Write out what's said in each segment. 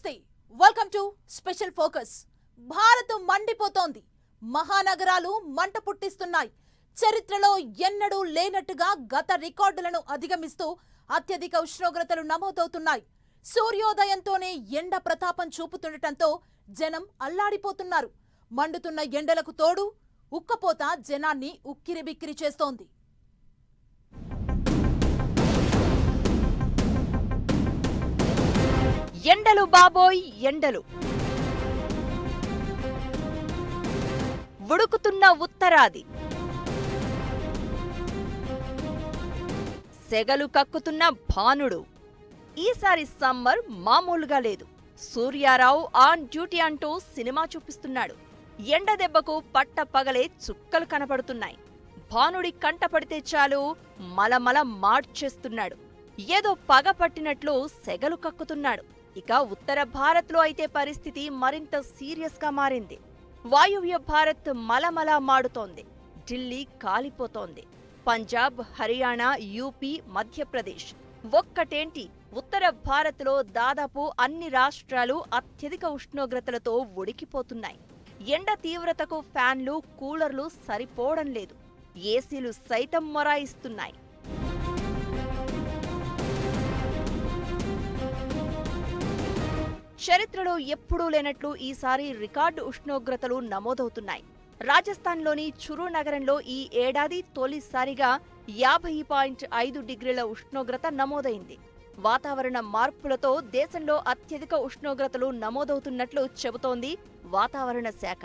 నమస్తే welcome to special focus. Bharat మండిపోతోంది. మహానగరాలు మంట పుట్టిస్తున్నాయి. చరిత్రలో ఎన్నడూ లేనట్టుగా గత రికార్డులను అధిగమిస్తూ అత్యధిక ఉష్ణోగ్రతలు నమోదవుతున్నాయి. సూర్యోదయంతోనే ఎండ ప్రతాపం చూపుతుండటంతో జనం అల్లాడిపోతున్నారు. మండుతున్న ఎండలకు తోడు ఉక్కపోత జనాన్ని ఉక్కిరిబిక్కిరి చేస్తోంది. ఎండలు బాబోయ్ ఎండలు. ఉడుకుతున్న ఉత్తరాది, సెగలు కక్కుతున్న భానుడు. ఈసారి సమ్మర్ మామూలుగా లేదు. సూర్యారావు ఆన్ డ్యూటీ అంటూ సినిమా చూపిస్తున్నాడు. ఎండ దెబ్బకు పట్ట పగలే చుక్కలు కనపడుతున్నాయి. భానుడి కంటపడితే చాలు మలమల మార్చేస్తున్నాడు. ఏదో పగ పట్టినట్లు సెగలు కక్కుతున్నాడు. ఇక ఉత్తర భారత్లో అయితే పరిస్థితి మరింత సీరియస్ గా మారింది. వాయువ్య భారత్ మలమల మాడుతోంది. ఢిల్లీ కాలిపోతోంది. పంజాబ్, హర్యానా, యూపీ, మధ్యప్రదేశ్ ఒక్కటేంటి, ఉత్తర భారత్లో దాదాపు అన్ని రాష్ట్రాలు అత్యధిక ఉష్ణోగ్రతలతో ఉడికిపోతున్నాయి. ఎండ తీవ్రతకు ఫ్యాన్లు, కూలర్లు సరిపోవడం లేదు. ఏసీలు సైతం మొరాయిస్తున్నాయి. చరిత్రలో ఎప్పుడూ లేనట్లు ఈసారి రికార్డు ఉష్ణోగ్రతలు నమోదవుతున్నాయి. రాజస్థాన్లోని చురు నగరంలో ఈ ఏడాది తొలిసారిగా 50.5 డిగ్రీల ఉష్ణోగ్రత నమోదైంది. వాతావరణ మార్పులతో దేశంలో అత్యధిక ఉష్ణోగ్రతలు నమోదవుతున్నట్లు చెబుతోంది వాతావరణ శాఖ.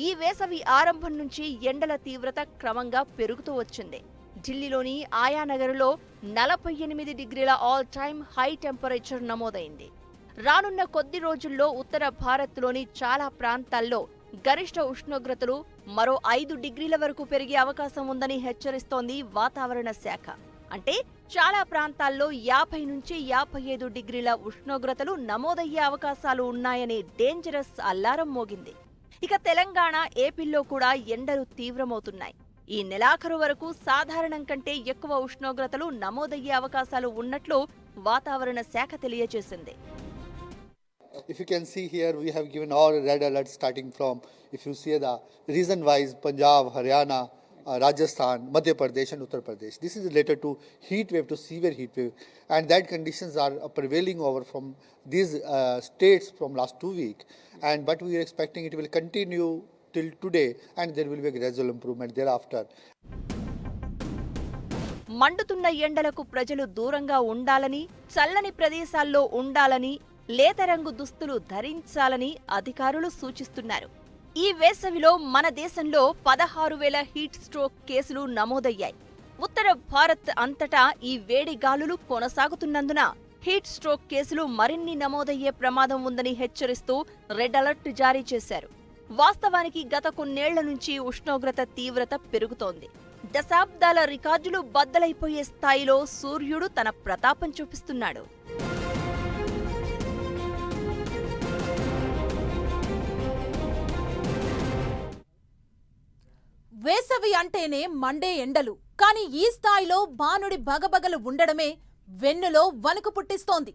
ఈ వేసవి ఆరంభం నుంచి ఎండల తీవ్రత క్రమంగా పెరుగుతూ వచ్చింది. ఢిల్లీలోని ఆయా నగరులో 48 డిగ్రీల ఆల్ టైమ్ హై టెంపరేచర్ నమోదైంది. రానున్న కొద్ది రోజుల్లో ఉత్తర భారత్లోని చాలా ప్రాంతాల్లో గరిష్ట ఉష్ణోగ్రతలు మరో 5 డిగ్రీల వరకు పెరిగే అవకాశం ఉందని హెచ్చరిస్తోంది వాతావరణ శాఖ. అంటే చాలా ప్రాంతాల్లో 50 నుంచి 55 డిగ్రీల ఉష్ణోగ్రతలు నమోదయ్యే అవకాశాలు ఉన్నాయనే డేంజరస్ అలారం మోగింది. ఇక తెలంగాణ, ఏపీల్లో కూడా ఎండలు తీవ్రమవుతున్నాయి. ఈ నెలాఖరు వరకు సాధారణం కంటే ఎక్కువ ఉష్ణోగ్రతలు నమోదయ్యే అవకాశాలు ఉన్నట్లు వాతావరణ శాఖ తెలియజేసింది. If you can see here, we have given all red alerts starting from, if you see the region-wise, Punjab, Haryana, Rajasthan, Madhya Pradesh and Uttar Pradesh. This is related to heat wave, to severe heat wave. And that conditions are prevailing over from these states from last 2 weeks. But we are expecting it will continue till today and there will be a gradual improvement thereafter. మండుతున్న ఎండలకు ప్రజలు దూరంగా ఉండాలని, చల్లని ప్రదేశాల్లో ఉండాలని, లేతరంగు దుస్తులు ధరించాలని అధికారులు సూచిస్తున్నారు. ఈ వేసవిలో మన దేశంలో 16,000 హీట్ స్ట్రోక్ కేసులు నమోదయ్యాయి. ఉత్తర భారత్ అంతటా ఈ వేడి గాలులు కొనసాగుతున్నందున హీట్ స్ట్రోక్ కేసులు మరిన్ని నమోదయ్యే ప్రమాదం ఉందని హెచ్చరిస్తూ రెడ్ అలర్ట్ జారీ చేశారు. వాస్తవానికి గత కొన్నేళ్ల నుంచి ఉష్ణోగ్రత తీవ్రత పెరుగుతోంది. దశాబ్దాల రికార్డులు బద్దలైపోయే స్థాయిలో సూర్యుడు తన ప్రతాపం చూపిస్తున్నాడు. వేసవి అంటేనే మండే ఎండలు. కానీ ఈ స్థాయిలో భానుడి భగభగలు ఉండడమే వెన్నులో వణుకు పుట్టిస్తోంది.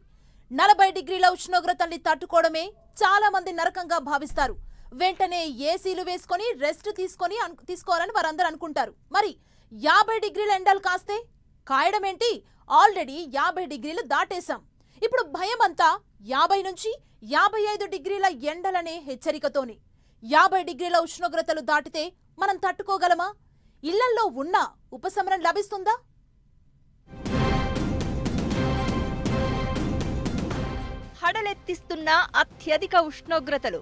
40 డిగ్రీల ఉష్ణోగ్రతల్ని తట్టుకోవడమే చాలా మంది నరకంగా భావిస్తారు. వెంటనే ఏసీలు వేసుకొని రెస్ట్ తీసుకోవాలని వారందరూ అనుకుంటారు. మరి 50 డిగ్రీల ఎండలు కాస్తే కాయడమేంటి? ఆల్రెడీ 50 డిగ్రీలు దాటేశాం. ఇప్పుడు భయమంతా 50 నుంచి 55 డిగ్రీల ఎండలనే హెచ్చరికతోని. 50 డిగ్రీల ఉష్ణోగ్రతలు దాటితే మనం తట్టుకోగలమా? ఇళ్లల్లో ఉన్నా ఉపశమనం లభిస్తుందా? హడలెత్తిస్తున్న అత్యధిక ఉష్ణోగ్రతలు.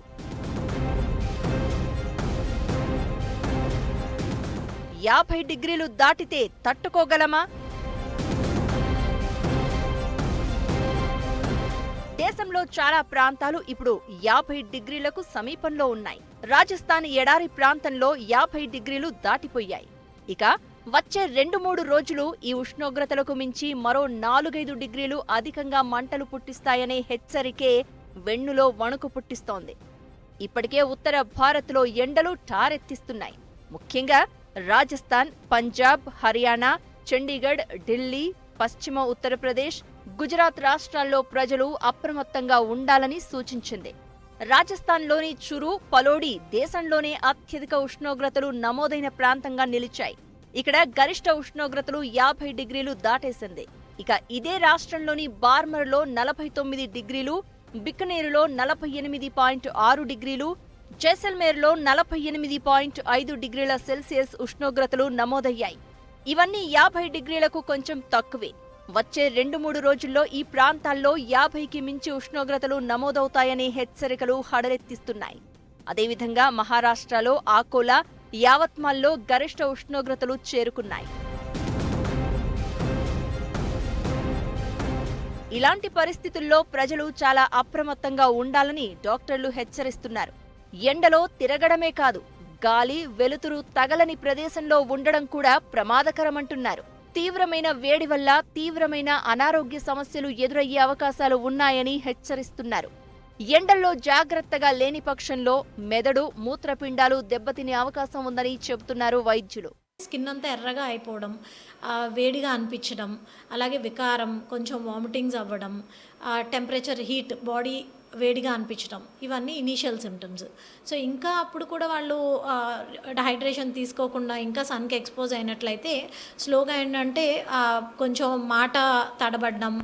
50 డిగ్రీలు దాటితే తట్టుకోగలమా? దేశంలో చాలా ప్రాంతాలు ఇప్పుడు 50 డిగ్రీలకు సమీపంలో ఉన్నాయి. రాజస్థాన్ ఎడారి ప్రాంతంలో 50 డిగ్రీలు దాటిపోయాయి. ఇక వచ్చే 2-3 రోజులు ఈ ఉష్ణోగ్రతలకు మించి మరో 4-5 డిగ్రీలు అధికంగా మంటలు పుట్టిస్తాయనే హెచ్చరికే వెన్నులో వణుకు పుట్టిస్తోంది. ఇప్పటికే ఉత్తర భారత్లో ఎండలు ఠారెత్తిస్తున్నాయి. ముఖ్యంగా రాజస్థాన్, పంజాబ్, హర్యానా, చండీగఢ్, ఢిల్లీ, పశ్చిమ ఉత్తరప్రదేశ్, గుజరాత్ రాష్ట్రాల్లో ప్రజలు అప్రమత్తంగా ఉండాలని సూచించింది. రాజస్థాన్లోని చురు, పలోడి దేశంలోనే అత్యధిక ఉష్ణోగ్రతలు నమోదైన ప్రాంతంగా నిలిచాయి. ఇక్కడ గరిష్ట ఉష్ణోగ్రతలు 50 డిగ్రీలు దాటేసింది. ఇక ఇదే రాష్ట్రంలోని బార్మర్లో 49 డిగ్రీలు, బికనేరులో 48.6 డిగ్రీలు, జైసల్మేర్లో 48.5 డిగ్రీల సెల్సియస్ ఉష్ణోగ్రతలు నమోదయ్యాయి. ఇవన్నీ 50 డిగ్రీలకు కొంచెం తక్కువే. వచ్చే 2-3 రోజుల్లో ఈ ప్రాంతాల్లో 50కి మించి ఉష్ణోగ్రతలు నమోదవుతాయనే హెచ్చరికలు హడలెత్తిస్తున్నాయి. అదేవిధంగా మహారాష్ట్రలో ఆకోలా, యావత్మాల్లో గరిష్ట ఉష్ణోగ్రతలు చేరుకున్నాయి. ఇలాంటి పరిస్థితుల్లో ప్రజలు చాలా అప్రమత్తంగా ఉండాలని డాక్టర్లు హెచ్చరిస్తున్నారు. ఎండలో తిరగడమే కాదు, గాలి, వెలుతురు తగలని ప్రదేశంలో ఉండడం కూడా ప్రమాదకరమంటున్నారు. తీవ్రమైన వేడి వల్ల తీవ్రమైన అనారోగ్య సమస్యలు ఎదురయ్యే అవకాశాలు ఉన్నాయని హెచ్చరిస్తున్నారు. ఎండల్లో జాగ్రత్తగా లేని పక్షంలో మెదడు, మూత్రపిండాలు దెబ్బతినే అవకాశం ఉందని చెబుతున్నారు వైద్యులు. స్కిన్ అంతా ఎర్రగా అయిపోవడం, వేడిగా అనిపించడం, అలాగే వికారం, కొంచెం వామిటింగ్స్ అవ్వడం, టెంపరేచర్, హీట్, బాడీ వేడిగా అనిపించడం, ఇవన్నీ ఇనీషియల్ సిమ్టమ్స్. సో ఇంకా అప్పుడు కూడా వాళ్ళు హైడ్రేషన్ తీసుకోకుండా ఇంకా సన్కి ఎక్స్పోజ్ అయినట్లయితే స్లోగా ఏంటంటే కొంచెం మాట తడబడడం,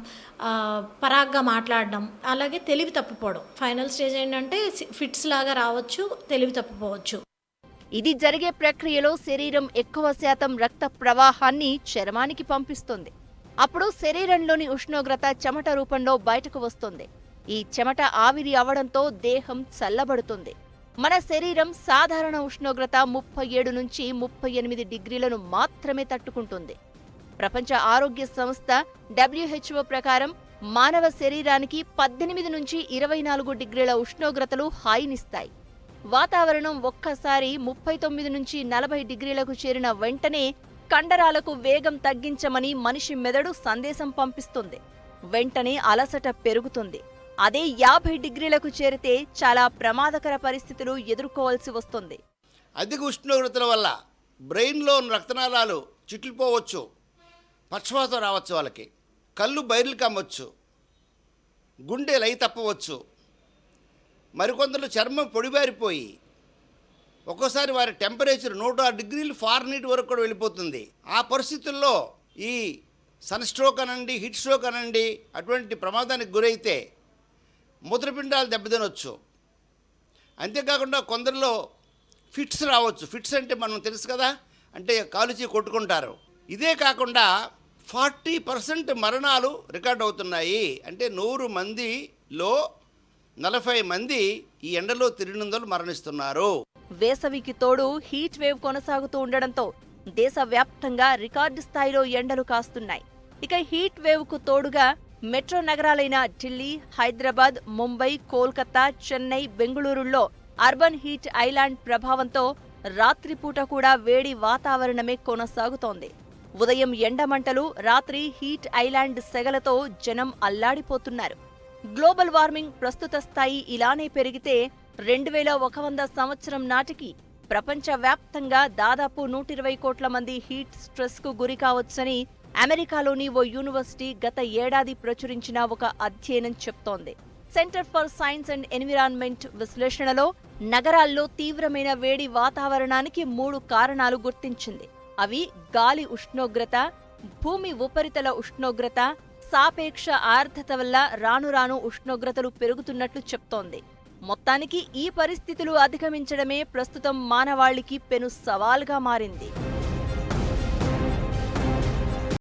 పరాగ్గా మాట్లాడడం, అలాగే తెలివి తప్పిపోవడం. ఫైనల్ స్టేజ్ ఏంటంటే ఫిట్స్ లాగా రావచ్చు, తెలివి తప్పిపోవచ్చు. ఇది జరిగే ప్రక్రియలో శరీరం ఎక్కువ శాతం రక్త ప్రవాహాన్ని చర్మానికి పంపిస్తుంది. అప్పుడు శరీరంలోని ఉష్ణోగ్రత చెమట రూపంలో బయటకు వస్తుంది. ఈ చెమట ఆవిరి అవడంతో దేహం చల్లబడుతుంది. మన శరీరం సాధారణ ఉష్ణోగ్రత 37 నుంచి 38 డిగ్రీలను మాత్రమే తట్టుకుంటుంది. ప్రపంచ ఆరోగ్య సంస్థ WHO ప్రకారం మానవ శరీరానికి 18 నుంచి 24 డిగ్రీల ఉష్ణోగ్రతలు హాయినిస్తాయి. వాతావరణం ఒక్కసారి 39 నుంచి 40 డిగ్రీలకు చేరిన వెంటనే కండరాలకు వేగం తగ్గించమని మనిషి మెదడు సందేశం పంపిస్తుంది. వెంటనే అలసట పెరుగుతుంది. అదే 50 డిగ్రీలకు చేరితే చాలా ప్రమాదకర పరిస్థితులు ఎదుర్కోవాల్సి వస్తుంది. అధిక ఉష్ణోగ్రతల వల్ల బ్రెయిన్లో ఉన్న రక్తనాళాలు చిట్లిపోవచ్చు, పక్షవాతం రావచ్చు, వాళ్ళకి కళ్ళు బైర్లు కమ్మవచ్చు, గుండె లై తప్పవచ్చు, మరికొందరు చర్మం పొడిబారిపోయి ఒక్కోసారి వారి టెంపరేచర్ 106 డిగ్రీలు ఫారెన్హీట్ వరకు కూడా వెళ్ళిపోతుంది. ఆ పరిస్థితుల్లో ఈ సన్ స్ట్రోక్ అనండి, హీట్ స్ట్రోక్ అనండి, అటువంటి ప్రమాదానికి గురైతే మూత్రపిండాలు దెబ్బతినొచ్చు. అంతేకాకుండా కొందరిలో ఫిట్స్ రావచ్చు. ఫిట్స్ అంటే మనం తెలుసు కదా, అంటే కాలుచి కొట్టుకుంటారు. ఇదే కాకుండా 40% మరణాలు రికార్డ్ అవుతున్నాయి. అంటే 100 మందిలో 40 మంది ఈ ఎండలో తిరిగినందువల్ల మరణిస్తున్నారు. వేసవికి తోడు హీట్ వేవ్ కొనసాగుతూ ఉండడంతో దేశవ్యాప్తంగా రికార్డు స్థాయిలో ఎండలు కాస్తున్నాయి. ఇక హీట్ వేవ్ కు తోడుగా మెట్రో నగరాలైన ఢిల్లీ, హైదరాబాద్, ముంబై, కోల్కతా, చెన్నై, బెంగళూరుల్లో అర్బన్ హీట్ ఐలాండ్ ప్రభావంతో రాత్రిపూట కూడా వేడి వాతావరణమే కొనసాగుతోంది. ఉదయం ఎండమంటలు, రాత్రి హీట్ ఐలాండ్ సెగలతో జనం అల్లాడిపోతున్నారు. గ్లోబల్ వార్మింగ్ ప్రస్తుత స్థాయి ఇలానే పెరిగితే 2100 సంవత్సరం నాటికి ప్రపంచవ్యాప్తంగా దాదాపు 120 కోట్ల మంది హీట్ స్ట్రెస్ కు గురి కావచ్చని అమెరికాలోని ఓ యూనివర్సిటీ గత ఏడాది ప్రచురించిన ఒక అధ్యయనం చెప్తోంది. Centre for science and environment విశ్లేషణలో నగరాల్లో తీవ్రమైన వేడి వాతావరణానికి 3 కారణాలు గుర్తించింది. అవి గాలి ఉష్ణోగ్రత, భూమి ఉపరితల ఉష్ణోగ్రత, సాపేక్ష ఆర్ద్రత వల్ల రాను రాను ఉష్ణోగ్రతలు పెరుగుతున్నట్లు చెప్తోంది. మొత్తానికి ఈ పరిస్థితులు అధిగమించడమే ప్రస్తుతం మానవాళికి పెను సవాల్గా మారింది.